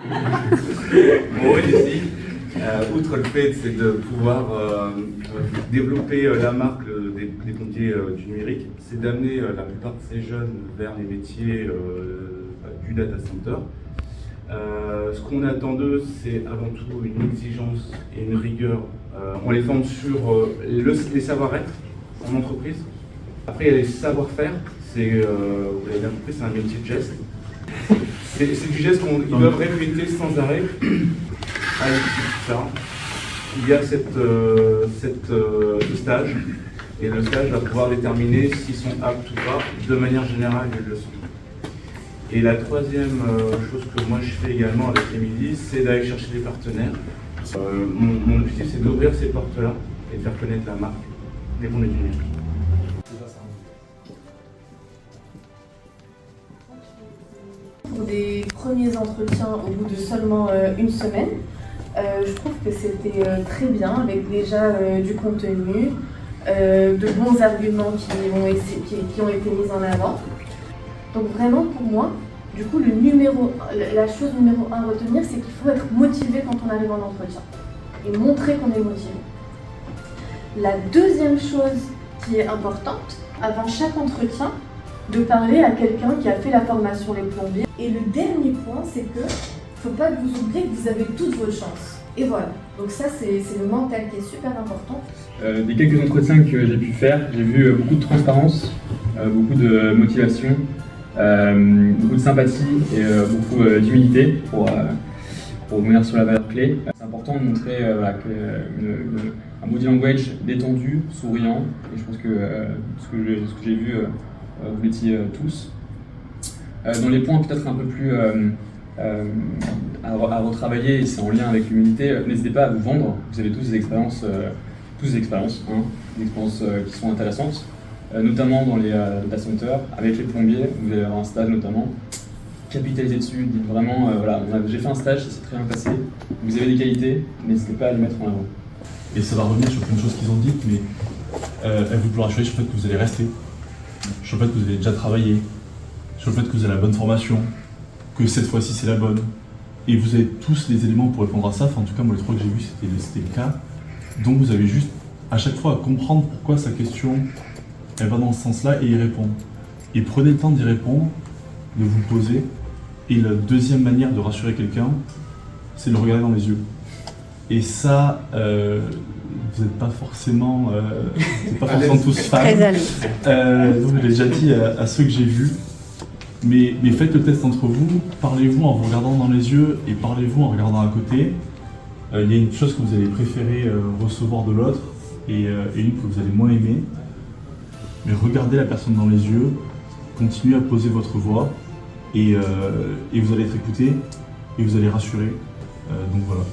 Mon rôle ici, outre le fait c'est de pouvoir développer la marque des pompiers du numérique, c'est d'amener la plupart de ces jeunes vers les métiers du data center. Ce qu'on attend d'eux, c'est avant tout une exigence et une rigueur. On les forme sur les savoir-être en entreprise. Après, il y a les savoir-faire. Vous l'avez bien compris, c'est un métier de geste. C'est du geste qu'ils doivent répéter sans arrêt. Il y a ce stage, et le stage va pouvoir déterminer s'ils sont aptes ou pas. De manière générale, ils le sont. Et la troisième chose que moi je fais également avec Émilie, c'est d'aller chercher des partenaires. Mon objectif, c'est d'ouvrir ces portes-là et de faire connaître la marque des pompiers du numérique. Pour des premiers entretiens au bout de seulement une semaine, je trouve que c'était très bien, avec déjà du contenu, de bons arguments qui ont été mis en avant. Donc vraiment pour moi, du coup la chose numéro 1 à retenir, c'est qu'il faut être motivé quand on arrive en entretien et montrer qu'on est motivé. La deuxième chose qui est importante, avant chaque entretien, de parler à quelqu'un qui a fait la formation les plombiers. Et le dernier point, c'est que faut pas que vous oubliez que vous avez toutes vos chances. Et voilà, donc ça c'est le mental qui est super important. Des quelques entretiens que j'ai pu faire, j'ai vu beaucoup de transparence, beaucoup de motivation, beaucoup de sympathie et beaucoup d'humilité pour revenir sur la valeur clé. C'est important de montrer un body language détendu, souriant, et je pense que ce que j'ai vu, vous l'étiez tous. Dans les points peut-être un peu plus à retravailler, et c'est en lien avec l'humilité, n'hésitez pas à vous vendre. Vous avez tous des expériences, des expériences qui sont intéressantes, notamment dans les data centers, avec les plombiers. Vous allez avoir un stage notamment. Capitalisez dessus, dites vraiment, voilà, j'ai fait un stage, ça s'est très bien passé, vous avez des qualités, n'hésitez pas à les mettre en avant. Et ça va revenir sur plein de choses qu'ils ont dites, mais elles vous rassurer sur le fait que vous allez rester, sur le fait que vous avez déjà travaillé, sur le fait que vous avez la bonne formation, que cette fois-ci c'est la bonne. Et vous avez tous les éléments pour répondre à ça. Enfin, en tout cas, moi, les trois que j'ai vus, c'était le cas. Donc, vous avez juste à chaque fois à comprendre pourquoi sa question elle va dans ce sens-là et y répondre. Et prenez le temps d'y répondre, de vous poser. Et la deuxième manière de rassurer quelqu'un, c'est de le regarder dans les yeux. Et ça, vous n'êtes pas forcément, tous fans. Donc, je l'ai déjà dit à ceux que j'ai vus. Mais faites le test entre vous, parlez-vous en vous regardant dans les yeux et parlez-vous en regardant à côté. Il y a une chose que vous allez préférer recevoir de l'autre et une que vous allez moins aimer. Mais regardez la personne dans les yeux, continuez à poser votre voix et vous allez être écouté et vous allez rassurer. Donc voilà.